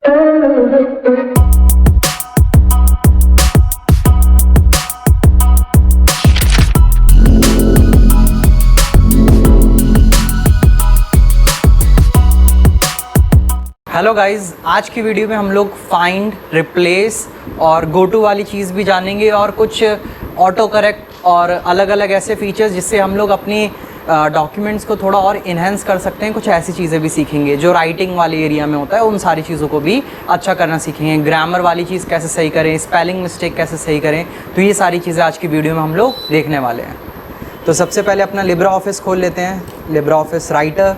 Hello guys, आज की video में हम लोग फाइंड, रिप्लेस और गो टू वाली चीज़ भी जानेंगे और कुछ ऑटो करेक्ट और अलग अलग ऐसे फीचर्स जिससे हम लोग अपनी डॉक्यूमेंट्स को थोड़ा और इन्हेंस कर सकते हैं। कुछ ऐसी चीज़ें भी सीखेंगे जो राइटिंग वाले एरिया में होता है, उन सारी चीज़ों को भी अच्छा करना सीखेंगे। ग्रामर वाली चीज़ कैसे सही करें, स्पेलिंग मिस्टेक कैसे सही करें, तो ये सारी चीज़ें आज की वीडियो में हम लोग देखने वाले हैं। तो सबसे पहले अपना लिब्रा ऑफिस खोल लेते हैं, लिब्रा ऑफिस राइटर।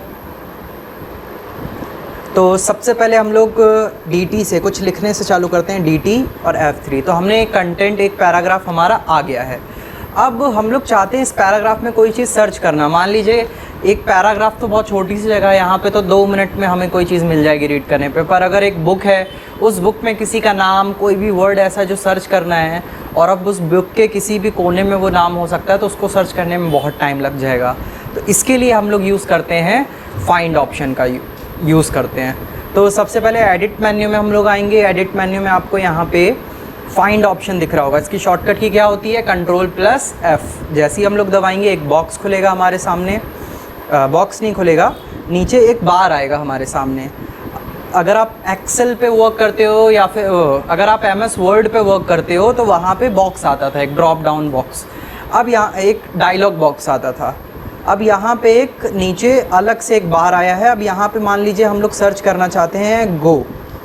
तो सबसे पहले हम लोग DT से कुछ लिखने से चालू करते हैं, DT और F3। तो हमने कंटेंट, एक पैराग्राफ हमारा आ गया है। अब हम लोग चाहते हैं इस पैराग्राफ में कोई चीज़ सर्च करना। मान लीजिए एक पैराग्राफ तो बहुत छोटी सी जगह है, यहाँ पे तो 2 मिनट में हमें कोई चीज़ मिल जाएगी रीड करने पे। पर अगर एक बुक है, उस बुक में किसी का नाम, कोई भी वर्ड ऐसा जो सर्च करना है, और अब उस बुक के किसी भी कोने में वो नाम हो सकता है, तो उसको सर्च करने में बहुत टाइम लग जाएगा। तो इसके लिए हम लोग यूज़ करते हैं फाइंड ऑप्शन का यूज़ करते हैं। तो सबसे पहले एडिट मेन्यू में हम लोग आएंगे। एडिट मेन्यू में आपको यहाँ पे फाइंड ऑप्शन दिख रहा होगा। इसकी शॉर्टकट की क्या होती है, Ctrl+F। जैसे ही हम लोग दबाएंगे एक बॉक्स खुलेगा हमारे सामने। बॉक्स नहीं खुलेगा, नीचे एक बार आएगा हमारे सामने। अगर आप एक्सेल पे वर्क करते हो या फिर अगर आप MS वर्ड पे वर्क करते हो तो वहाँ पे बॉक्स आता था, एक ड्रॉप डाउन बॉक्स। अब यहाँ एक डायलॉग बॉक्स आता था। अब यहाँ पे एक नीचे अलग से एक बार आया है। अब यहाँ पे मान लीजिए हम लोग सर्च करना चाहते हैं गो।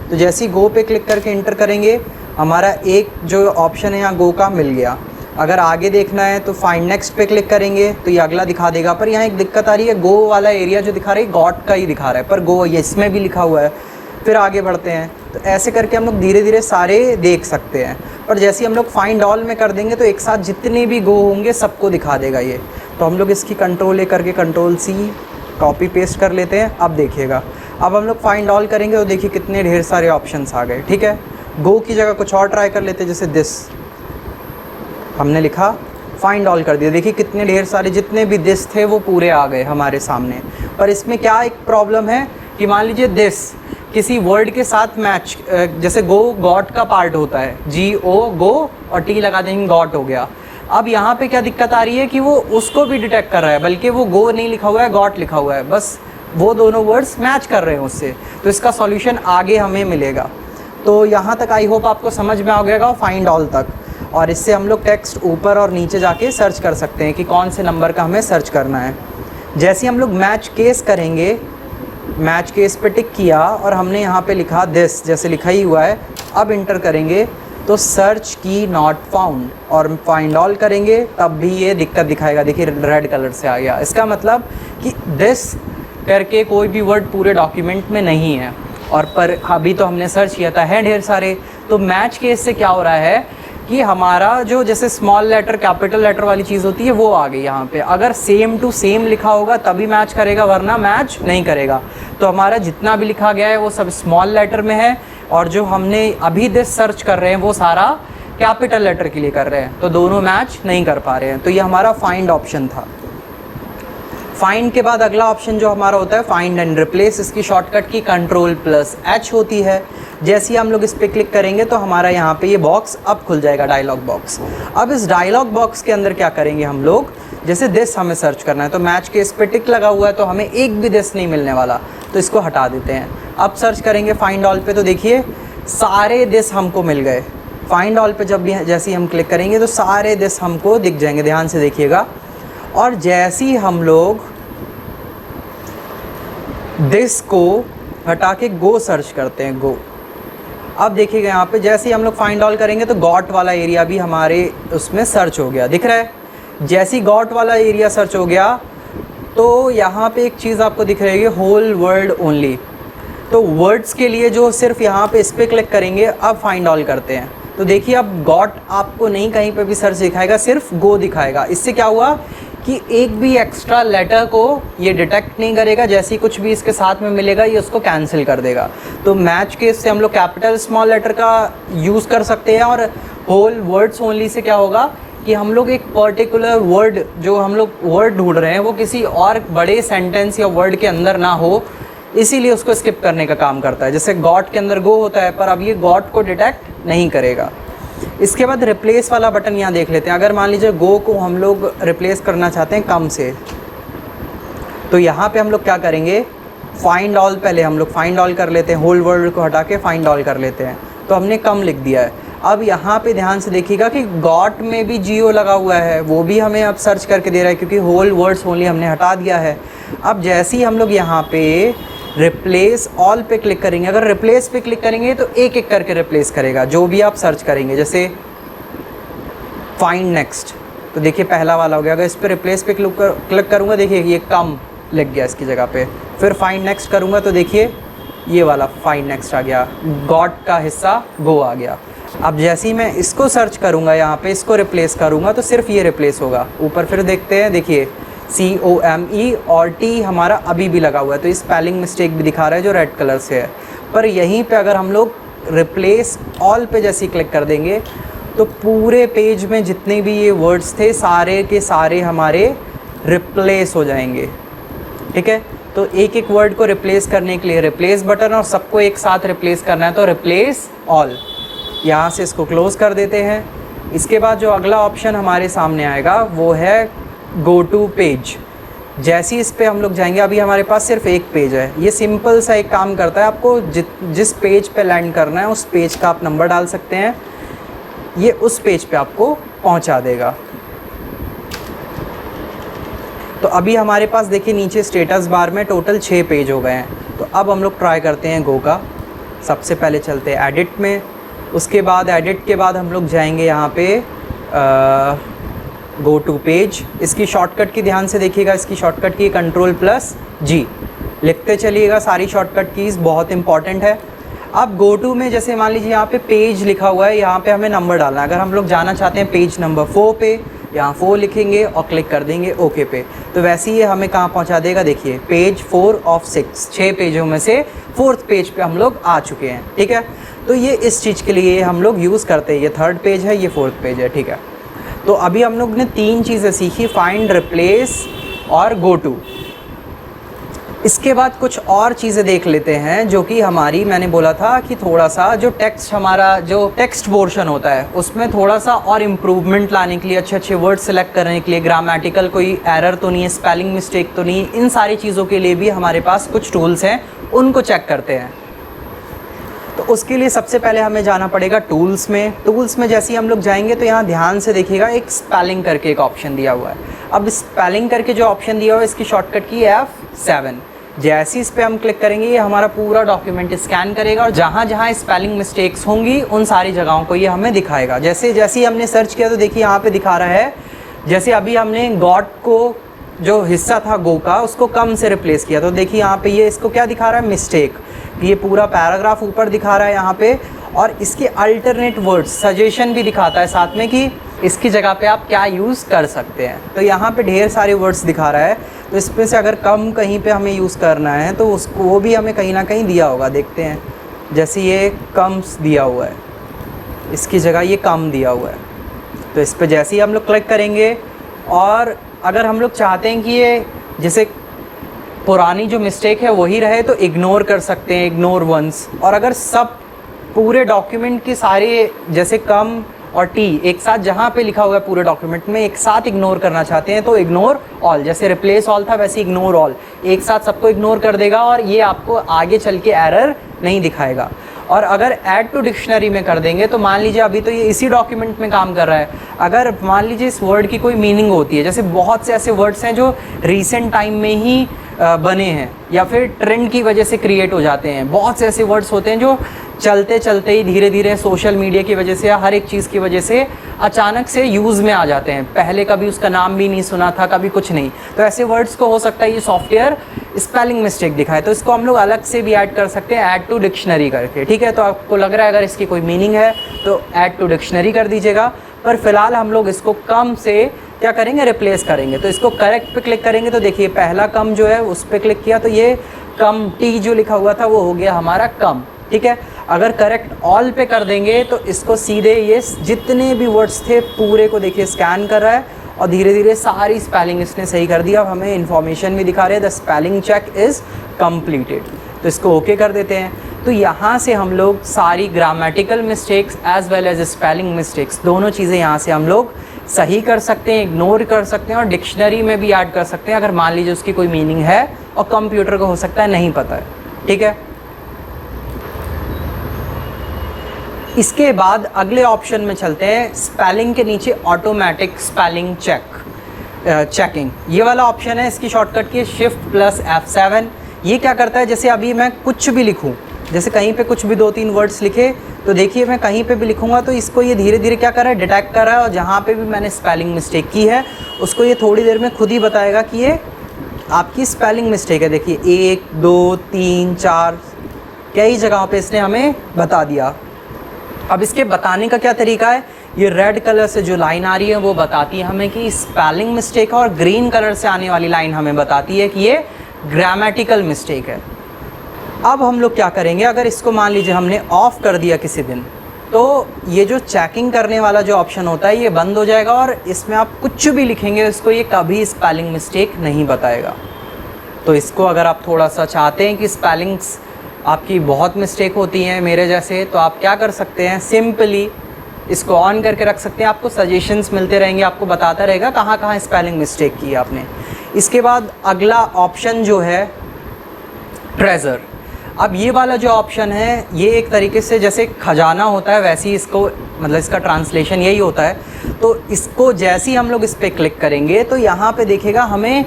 तो जैसे ही गो पे क्लिक करके इंटर करेंगे, हमारा एक जो ऑप्शन है यहाँ गो का मिल गया। अगर आगे देखना है तो फाइंड नेक्स्ट पे क्लिक करेंगे तो ये अगला दिखा देगा। पर यहाँ एक दिक्कत आ रही है, गो वाला एरिया जो दिखा रहा है गॉट का ही दिखा रहा है, पर गो ये इसमें भी लिखा हुआ है। फिर आगे बढ़ते हैं तो ऐसे करके हम लोग धीरे धीरे सारे देख सकते हैं। पर जैसे ही हम लोग फाइंड ऑल में कर देंगे तो एक साथ जितने भी गो होंगे सबको दिखा देगा ये। तो हम लोग इसकी Ctrl+A करके Ctrl+C कॉपी पेस्ट कर लेते हैं। अब देखिएगा, अब हम लोग फाइंड ऑल करेंगे तो देखिए कितने ढेर सारे ऑप्शंस आ गए। ठीक है, गो की जगह कुछ और ट्राई कर लेते हैं, जैसे दिस हमने लिखा, फाइंड ऑल कर दिया। देखिए कितने ढेर सारे जितने भी दिस थे वो पूरे आ गए हमारे सामने। पर इसमें क्या एक प्रॉब्लम है कि मान लीजिए दिस किसी वर्ड के साथ मैच, जैसे गो गॉट का पार्ट होता है, GO गो और T लगा देंगे गॉट हो गया। अब यहाँ पे क्या दिक्कत आ रही है कि वो उसको भी डिटेक्ट कर रहा है, बल्कि वो गो नहीं लिखा हुआ है, गॉट लिखा हुआ है, बस वो दोनों वर्ड्स मैच कर रहे हैं उससे। तो इसका सॉल्यूशन आगे हमें मिलेगा। तो यहाँ तक आई होप आपको समझ में आ गया फाइंड ऑल तक। और इससे हम लोग टेक्स्ट ऊपर और नीचे जाके सर्च कर सकते हैं कि कौन से नंबर का हमें सर्च करना है। जैसे हम लोग मैच केस करेंगे, मैच केस पे टिक किया और हमने यहाँ पे लिखा दिस, जैसे लिखा ही हुआ है। अब इंटर करेंगे तो सर्च की नॉट फाउंड, और फाइंड ऑल करेंगे तब भी ये दिक्कत दिखाएगा। देखिए रेड कलर से आ गया। इसका मतलब कि दिस करके कोई भी वर्ड पूरे डॉक्यूमेंट में नहीं है। और पर अभी तो हमने सर्च किया था, है ढेर सारे। तो मैच केस से क्या हो रहा है कि हमारा जो जैसे स्मॉल लेटर कैपिटल लेटर वाली चीज़ होती है वो आ गई यहाँ पे। अगर सेम टू सेम लिखा होगा तभी मैच करेगा, वरना मैच नहीं करेगा। तो हमारा जितना भी लिखा गया है वो सब स्मॉल लेटर में है, और जो हमने अभी दिस सर्च कर रहे हैं वो सारा कैपिटल लेटर के लिए कर रहे हैं। तो दोनों मैच नहीं कर पा रहे हैं। तो ये हमारा फाइंड ऑप्शन था। फाइंड के बाद अगला ऑप्शन जो हमारा होता है फाइंड एंड रिप्लेस। इसकी शॉर्टकट की Ctrl+H होती है। जैसे ही हम लोग इस पर क्लिक करेंगे तो हमारा यहाँ पे ये बॉक्स अब खुल जाएगा, डायलॉग बॉक्स। अब इस डायलॉग बॉक्स के अंदर क्या करेंगे हम लोग, जैसे दिस हमें सर्च करना है तो मैच के इस पर टिक लगा हुआ है तो हमें एक भी दिस नहीं मिलने वाला, तो इसको हटा देते हैं। अब सर्च करेंगे फाइंड ऑल पे तो देखिए सारे दिस हमको मिल गए। फाइंड ऑल पे जब भी जैसे ही हम क्लिक करेंगे तो सारे दिस हमको दिख जाएंगे, ध्यान से देखिएगा। और जैसे ही हम लोग दिस को हटा के गो सर्च करते हैं, गो, अब देखिएगा यहाँ पे जैसे ही हम लोग फाइंड ऑल करेंगे तो गॉट वाला एरिया भी हमारे उसमें सर्च हो गया, दिख रहा है। जैसे ही गॉट वाला एरिया सर्च हो गया तो यहाँ पे एक चीज़ आपको दिख रही है, होल वर्ड ओनली। तो वर्ड्स के लिए जो सिर्फ यहाँ पे इस पर क्लिक करेंगे, अब फाइंड ऑल करते हैं तो देखिए अब गॉट आपको नहीं कहीं पे भी सर्च दिखाएगा, सिर्फ गो दिखाएगा। इससे क्या हुआ कि एक भी एक्स्ट्रा लेटर को ये डिटेक्ट नहीं करेगा, जैसे ही कुछ भी इसके साथ में मिलेगा ये उसको कैंसिल कर देगा। तो मैच केस से हम लोग कैपिटल स्मॉल लेटर का यूज़ कर सकते हैं। और होल वर्ड्स ओनली से क्या होगा कि हम लोग एक पर्टिकुलर वर्ड, जो हम लोग वर्ड ढूंढ रहे हैं वो किसी और बड़े सेंटेंस या वर्ड के अंदर ना हो, इसीलिए उसको स्किप करने का काम करता है। जैसे गॉट के अंदर गो होता है, पर अब ये गॉट को डिटेक्ट नहीं करेगा। इसके बाद रिप्लेस वाला बटन यहाँ देख लेते हैं। अगर मान लीजिए गो को हम लोग रिप्लेस करना चाहते हैं कम से, तो यहाँ पे हम लोग क्या करेंगे, फाइंड ऑल, पहले हम लोग फाइंड ऑल कर लेते हैं, होल वर्ड को हटा के फाइंड ऑल कर लेते हैं। तो हमने कम लिख दिया है। अब यहाँ पे ध्यान से देखिएगा कि गॉट में भी जियो लगा हुआ है, वो भी हमें अब सर्च करके दे रहा है, क्योंकि होल वर्ड्स ओनली हमने हटा दिया है। अब जैसे ही हम लोग यहाँ पे रिप्लेस ऑल पे क्लिक करेंगे, अगर रिप्लेस पे क्लिक करेंगे तो एक एक करके रिप्लेस करेगा जो भी आप सर्च करेंगे। जैसे फाइंड नेक्स्ट, तो देखिए पहला वाला हो गया। अगर इस पर रिप्लेस पे क्लिक करूँगा, देखिए ये कम लग गया इसकी जगह पे। फिर फाइंड नेक्स्ट करूँगा तो देखिए ये वाला फाइंड नेक्स्ट आ गया, गॉट का हिस्सा गो आ गया। अब जैसे ही मैं इसको सर्च करूँगा, यहाँ पे इसको रिप्लेस करूँगा तो सिर्फ ये रिप्लेस होगा। ऊपर फिर देखते हैं, देखिए COME और T हमारा अभी भी लगा हुआ है, तो स्पेलिंग मिस्टेक भी दिखा रहा है जो रेड कलर से है। पर यहीं पे अगर हम लोग रिप्लेस ऑल पे जैसे ही क्लिक कर देंगे तो पूरे पेज में जितने भी ये वर्ड्स थे सारे के सारे हमारे रिप्लेस हो जाएंगे। ठीक है, तो एक एक वर्ड को रिप्लेस करने के लिए रिप्लेस बटन, और सबको एक साथ रिप्लेस करना है तो रिप्लेस ऑल। यहाँ से इसको क्लोज़ कर देते हैं। इसके बाद जो अगला ऑप्शन हमारे सामने आएगा वो है गो टू पेज। जैसे ही इस पे हम लोग जाएंगे, अभी हमारे पास सिर्फ एक पेज है। ये सिंपल सा एक काम करता है, आपको जिस पेज पे लैंड करना है उस पेज का आप नंबर डाल सकते हैं, ये उस पेज पे आपको पहुंचा देगा। तो अभी हमारे पास देखिए नीचे स्टेटस बार में टोटल 6 पेज हो गए हैं। तो अब हम लोग ट्राई करते हैं गो का। सबसे पहले चलते हैं एडिट में, उसके बाद एडिट के बाद हम लोग जाएंगे यहाँ पे गो टू पेज। इसकी शॉर्टकट की ध्यान से देखिएगा, इसकी शॉर्टकट की Ctrl+G लिखते चलिएगा। सारी शॉर्टकट कीज़ बहुत इंपॉर्टेंट है। अब गो टू में जैसे मान लीजिए यहाँ पे पेज लिखा हुआ है, यहाँ पे हमें नंबर डालना है। अगर हम लोग जाना चाहते हैं पेज नंबर 4 पे, यहाँ 4 लिखेंगे और क्लिक कर देंगे ओके पे, तो वैसे ही हमें कहाँ पहुँचा देगा, देखिए पेज 4 ऑफ 6, 6 पेजों में से 4th पेज पे हम लोग आ चुके हैं। ठीक है, तो ये इस चीज़ के लिए हम लोग यूज़ करते हैं। ये 3rd पेज है, ये 4th पेज है। ठीक है, तो अभी हम लोग ने 3 चीज़ें सीखी, फाइंड, रिप्लेस और गो टू। इसके बाद कुछ और चीज़ें देख लेते हैं जो कि हमारी, मैंने बोला था कि थोड़ा सा जो टेक्स्ट, हमारा जो टेक्स्ट पोर्शन होता है उसमें थोड़ा सा और इम्प्रूवमेंट लाने के लिए, अच्छे अच्छे वर्ड सेलेक्ट करने के लिए, ग्रामेटिकल कोई एरर तो नहीं है, स्पेलिंग मिस्टेक तो नहीं, इन सारी चीज़ों के लिए भी हमारे पास कुछ टूल्स हैं, उनको चेक करते हैं। तो उसके लिए सबसे पहले हमें जाना पड़ेगा टूल्स में। टूल्स में जैसे ही हम लोग जाएंगे तो यहाँ ध्यान से देखिएगा, एक स्पेलिंग करके एक ऑप्शन दिया हुआ है। अब स्पेलिंग करके जो ऑप्शन दिया हुआ है, इसकी शॉर्टकट की F7। जैसे इस पर हम क्लिक करेंगे, ये हमारा पूरा डॉक्यूमेंट स्कैन करेगा और जहाँ जहाँ स्पेलिंग मिस्टेक्स होंगी उन सारी जगहों को ये हमें दिखाएगा। जैसे जैसे ही हमने सर्च किया तो देखिए यहाँ पे दिखा रहा है, जैसे अभी हमने गॉट को जो हिस्सा था गो का उसको कम से रिप्लेस किया, तो देखिए यहाँ पे ये इसको क्या दिखा रहा है, मिस्टेक। ये पूरा पैराग्राफ ऊपर दिखा रहा है यहाँ पे, और इसके अल्टरनेट वर्ड्स सजेशन भी दिखाता है साथ में कि इसकी जगह पे आप क्या यूज़ कर सकते हैं। तो यहाँ पे ढेर सारे वर्ड्स दिखा रहा है, तो इसमें से अगर कम कहीं पे हमें यूज़ करना है तो उसको वो भी हमें कहीं ना कहीं दिया होगा। देखते हैं, जैसे ये कम्स दिया हुआ है, इसकी जगह ये कम दिया हुआ है, तो इस पर जैसे ही हम लोग क्लिक करेंगे, और अगर हम लोग चाहते हैं कि ये जैसे पुरानी जो मिस्टेक है वही रहे तो इग्नोर कर सकते हैं, इग्नोर वंस। और अगर सब पूरे डॉक्यूमेंट के सारे जैसे कम और टी एक साथ जहाँ पे लिखा हुआ है पूरे डॉक्यूमेंट में एक साथ इग्नोर करना चाहते हैं तो इग्नोर ऑल, जैसे रिप्लेस ऑल था वैसे इग्नोर ऑल, एक साथ सबको इग्नोर कर देगा और ये आपको आगे चल के एरर नहीं दिखाएगा। और अगर ऐड टू डिक्शनरी में कर देंगे तो मान लीजिए अभी तो ये इसी डॉक्यूमेंट में काम कर रहा है, अगर मान लीजिए इस वर्ड की कोई मीनिंग होती है, जैसे बहुत से ऐसे वर्ड्स हैं जो रीसेंट टाइम में ही बने हैं या फिर ट्रेंड की वजह से क्रिएट हो जाते हैं, बहुत से ऐसे वर्ड्स होते हैं जो चलते चलते ही धीरे धीरे सोशल मीडिया की वजह से या हर एक चीज़ की वजह से अचानक से यूज़ में आ जाते हैं, पहले कभी उसका नाम भी नहीं सुना था, कभी कुछ नहीं। तो ऐसे वर्ड्स को हो सकता है ये सॉफ्टवेयर स्पेलिंग मिस्टेक दिखाए, तो इसको हम लोग अलग से भी ऐड कर सकते हैं, ऐड टू डिक्शनरी करके। ठीक है, तो आपको लग रहा है अगर इसकी कोई मीनिंग है तो ऐड टू डिक्शनरी कर दीजिएगा, पर फिलहाल हम लोग इसको कम से क्या करेंगे, रिप्लेस करेंगे। तो इसको करेक्ट पे क्लिक करेंगे तो देखिए पहला कम जो है उस पर क्लिक किया तो ये कम टी जो लिखा हुआ था वो हो गया हमारा कम। ठीक है, अगर करेक्ट ऑल पे कर देंगे तो इसको सीधे ये जितने भी वर्ड्स थे पूरे को देखिए स्कैन कर रहा है और धीरे धीरे सारी स्पेलिंग इसने सही कर दिया। अब हमें इन्फॉर्मेशन भी दिखा रहे हैं, the spelling check is completed. तो इसको ओके कर देते हैं। तो यहाँ से हम लोग सारी grammatical mistakes as well as spelling mistakes दोनों चीज़ें यहाँ से हम लोग सही कर सकते हैं, इग्नोर कर सकते हैं और डिक्शनरी में भी ऐड कर सकते हैं अगर मान लीजिए उसकी कोई मीनिंग है और कंप्यूटर को हो सकता है नहीं पता है। ठीक है, इसके बाद अगले ऑप्शन में चलते हैं, स्पेलिंग के नीचे ऑटोमेटिक स्पेलिंग चेकिंग, ये वाला ऑप्शन है। इसकी शॉर्टकट की Shift+F7। ये क्या करता है, जैसे अभी मैं कुछ भी लिखूं, जैसे कहीं पे कुछ भी 2-3 वर्ड्स लिखे तो देखिए मैं कहीं पे भी लिखूंगा तो इसको ये धीरे धीरे क्या कर रहा है, डिटेक्ट कर रहा है और जहाँ पे भी मैंने स्पेलिंग मिस्टेक की है उसको ये थोड़ी देर में खुद ही बताएगा कि ये आपकी स्पेलिंग मिस्टेक है। देखिए 1, 2, 3, 4 कई जगहों पे इसने हमें बता दिया। अब इसके बताने का क्या तरीका है, ये रेड कलर से जो लाइन आ रही है वो बताती है हमें कि स्पेलिंग मिस्टेक है और ग्रीन कलर से आने वाली लाइन हमें बताती है कि ये ग्रामेटिकल मिस्टेक है। अब हम लोग क्या करेंगे, अगर इसको मान लीजिए हमने ऑफ़ कर दिया किसी दिन तो ये जो चेकिंग करने वाला जो ऑप्शन होता है ये बंद हो जाएगा और इसमें आप कुछ भी लिखेंगे इसको ये कभी स्पेलिंग मिस्टेक नहीं बताएगा। तो इसको अगर आप थोड़ा सा चाहते हैं कि स्पेलिंग्स आपकी बहुत मिस्टेक होती हैं मेरे जैसे, तो आप क्या कर सकते हैं, सिंपली इसको ऑन करके रख सकते हैं। आपको सजेशंस मिलते रहेंगे, आपको बताता रहेगा कहाँ कहाँ स्पेलिंग मिस्टेक की है आपने। इसके बाद अगला ऑप्शन जो है ट्रेजर। अब ये वाला जो ऑप्शन है ये एक तरीके से जैसे खजाना होता है वैसे ही इसको, मतलब इसका ट्रांसलेशन यही होता है। तो इसको जैसे ही हम लोग इस पर क्लिक करेंगे तो यहाँ पे देखेगा हमें,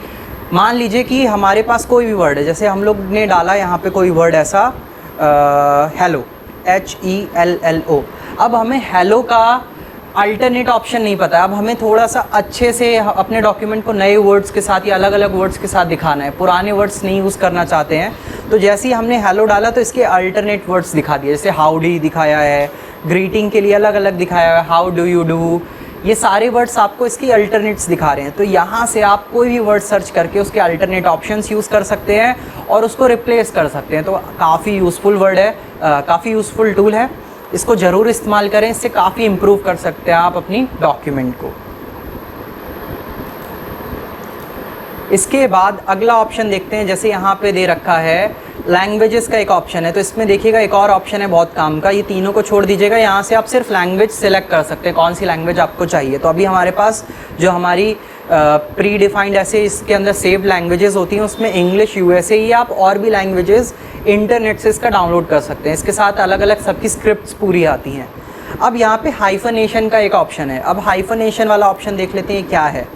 मान लीजिए कि हमारे पास कोई भी वर्ड है, जैसे हम लोग ने डाला यहाँ पे कोई वर्ड ऐसा हेलो, HELLO। अब हमें हेलो का अल्टरनेट ऑप्शन नहीं पता है। अब हमें थोड़ा सा अच्छे से अपने डॉक्यूमेंट को नए वर्ड्स के साथ या अलग अलग वर्ड्स के साथ दिखाना है, पुराने वर्ड्स नहीं यूज़ करना चाहते हैं। तो जैसे ही हमने हेलो डाला तो इसके अल्टरनेट वर्ड्स दिखा दिए, जैसे हाउडी दिखाया है, ग्रीटिंग के लिए अलग अलग दिखाया है, हाउ डू यू डू, ये सारे वर्ड्स आपको इसकी अल्टरनेट्स दिखा रहे हैं। तो यहाँ से आप कोई भी वर्ड सर्च करके उसके अल्टरनेट ऑप्शंस यूज़ कर सकते हैं और उसको रिप्लेस कर सकते हैं। तो काफ़ी यूज़फुल वर्ड है, काफ़ी यूज़फुल टूल है, इसको ज़रूर इस्तेमाल करें, इससे काफ़ी इम्प्रूव कर सकते हैं आप अपनी डॉक्यूमेंट को। इसके बाद अगला ऑप्शन देखते हैं, जैसे यहाँ पे दे रखा है लैंग्वेजेस का एक ऑप्शन है। तो इसमें देखिएगा एक और ऑप्शन है बहुत काम का, ये तीनों को छोड़ दीजिएगा, यहाँ से आप सिर्फ लैंग्वेज सेलेक्ट कर सकते हैं कौन सी लैंग्वेज आपको चाहिए। तो अभी हमारे पास जो हमारी प्री डिफाइंड ऐसे इसके अंदर सेव्ड लैंग्वेजेस होती हैं उसमें इंग्लिश, USA, ये आप और भी लैंग्वेजेस इंटरनेट से इसका डाउनलोड कर सकते हैं। इसके साथ अलग अलग सबकी स्क्रिप्ट्स पूरी आती हैं। अब यहाँ पे हाइफनेशन का एक ऑप्शन है। अब हाइफनेशन वाला ऑप्शन देख लेते हैं क्या है।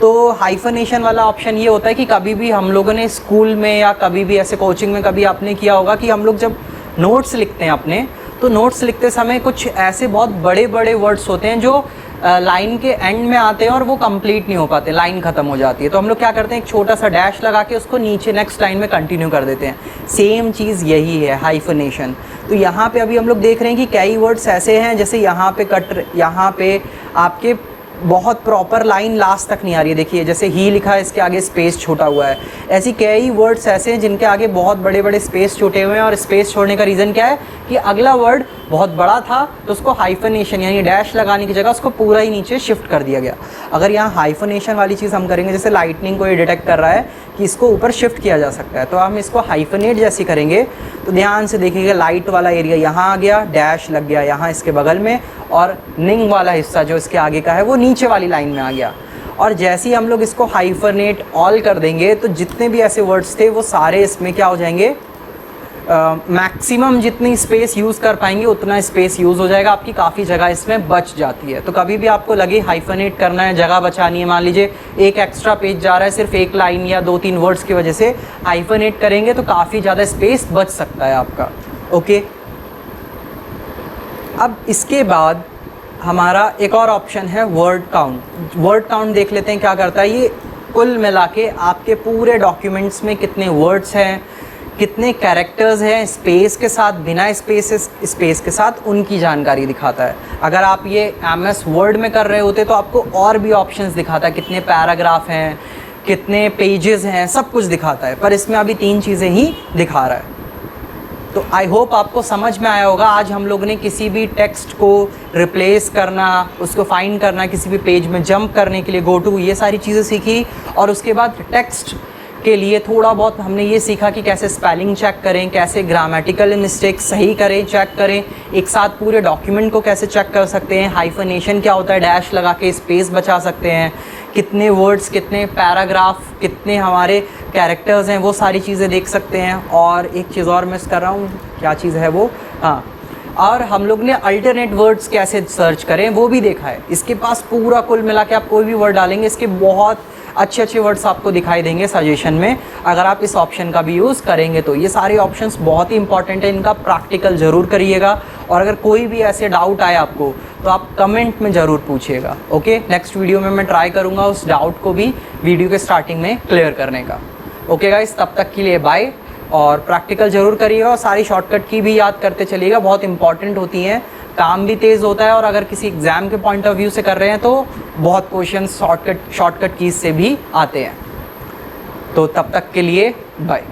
तो हाइफनेशन वाला ऑप्शन ये होता है कि कभी भी हम लोगों ने स्कूल में या कभी भी ऐसे कोचिंग में कभी आपने किया होगा कि हम लोग जब नोट्स लिखते हैं अपने, तो नोट्स लिखते समय कुछ ऐसे बहुत बड़े बड़े वर्ड्स होते हैं जो लाइन के एंड में आते हैं और वो कंप्लीट नहीं हो पाते, लाइन ख़त्म हो जाती है। तो हम लोग क्या करते हैं, एक छोटा सा डैश लगा के उसको नीचे नेक्स्ट लाइन में कंटिन्यू कर देते हैं। सेम चीज़ यही है हाइफनेशन। तो यहाँ पे अभी हम लोग देख रहे हैं कि कई वर्ड्स ऐसे हैं, जैसे यहाँ पे यहाँ पे आपके बहुत प्रॉपर लाइन लास्ट तक नहीं आ रही है। देखिए जैसे ही लिखा है, इसके आगे स्पेस छोटा हुआ है। ऐसी कई वर्ड्स ऐसे हैं जिनके आगे बहुत बड़े बड़े स्पेस छोटे हुए हैं और स्पेस छोड़ने का रीज़न क्या है कि अगला वर्ड बहुत बड़ा था तो उसको हाइफनेशन यानी डैश लगाने की जगह उसको पूरा ही नीचे शिफ्ट कर दिया गया। अगर यहाँ हाइफनेशन वाली चीज़ हम करेंगे, जैसे लाइटनिंग को ये डिटेक्ट कर रहा है कि इसको ऊपर शिफ्ट किया जा सकता है, तो हम इसको हाइफनेट जैसी करेंगे तो ध्यान से देखिएगा लाइट वाला एरिया यहाँ आ गया, डैश लग गया यहाँ इसके बगल में, और निंग वाला हिस्सा जो इसके आगे का है वो नीचे वाली लाइन में आ गया। और जैसे ही हम लोग इसको हाइफनेट ऑल कर देंगे तो जितने भी ऐसे वर्ड्स थे वो सारे इसमें क्या हो जाएंगे, मैक्सिमम जितनी स्पेस यूज़ कर पाएंगे उतना स्पेस यूज़ हो जाएगा, आपकी काफ़ी जगह इसमें बच जाती है। तो कभी भी आपको लगे हाइफनेट करना है, जगह बचानी है, मान लीजिए एक एक्स्ट्रा पेज जा रहा है सिर्फ एक लाइन या 2-3 वर्ड्स की वजह से, हाइफनेट करेंगे तो काफ़ी ज़्यादा स्पेस बच सकता है आपका। ओके, अब इसके बाद हमारा एक और ऑप्शन है वर्ड काउंट। वर्ड काउंट देख लेते हैं क्या करता है। ये कुल मिला के आपके पूरे डॉक्यूमेंट्स में कितने वर्ड्स हैं, कितने कैरेक्टर्स हैं, स्पेस के साथ, बिना स्पेस के साथ, उनकी जानकारी दिखाता है। अगर आप ये MS वर्ड में कर रहे होते तो आपको और भी ऑप्शंस दिखाता है, कितने पैराग्राफ हैं, कितने पेजेस हैं, सब कुछ दिखाता है, पर इसमें अभी 3 चीज़ें ही दिखा रहा है। तो आई होप आपको समझ में आया होगा। आज हम लोग ने किसी भी टेक्स्ट को रिप्लेस करना, उसको फाइंड करना, किसी भी पेज में जंप करने के लिए गो टू, ये सारी चीज़ें सीखी। और उसके बाद टेक्स्ट के लिए थोड़ा बहुत हमने ये सीखा कि कैसे स्पेलिंग चेक करें, कैसे ग्रामेटिकल मिस्टेक सही करें, चेक करें, एक साथ पूरे डॉक्यूमेंट को कैसे चेक कर सकते हैं, हाइफनेशन क्या होता है, डैश लगा के स्पेस बचा सकते हैं, कितने वर्ड्स, कितने पैराग्राफ, कितने हमारे कैरेक्टर्स हैं, वो सारी चीज़ें देख सकते हैं। और एक चीज़ और मिस कर रहा हूँ, क्या चीज़ है वो, हाँ, और हम लोग ने अल्टरनेट वर्ड्स कैसे सर्च करें वो भी देखा है। इसके पास पूरा कुल मिला के आप कोई भी वर्ड डालेंगे इसके बहुत अच्छे अच्छे वर्ड्स आपको दिखाई देंगे सजेशन में, अगर आप इस ऑप्शन का भी यूज़ करेंगे तो। ये सारे ऑप्शंस बहुत ही इंपॉर्टेंट है, इनका प्रैक्टिकल ज़रूर करिएगा। और अगर कोई भी ऐसे डाउट आए आपको तो आप कमेंट में ज़रूर पूछिएगा। ओके, नेक्स्ट वीडियो में मैं ट्राई करूँगा उस डाउट को भी वीडियो के स्टार्टिंग में क्लियर करने का। ओके गाइस, तब तक के लिए बाय, और प्रैक्टिकल ज़रूर करिएगा और सारी शॉर्टकट की भी याद करते चलिएगा, बहुत इंपॉर्टेंट होती हैं, काम भी तेज़ होता है। और अगर किसी एग्ज़ाम के पॉइंट ऑफ व्यू से कर रहे हैं तो बहुत क्वेश्चन शॉर्टकट कीज से भी आते हैं। तो तब तक के लिए बाय।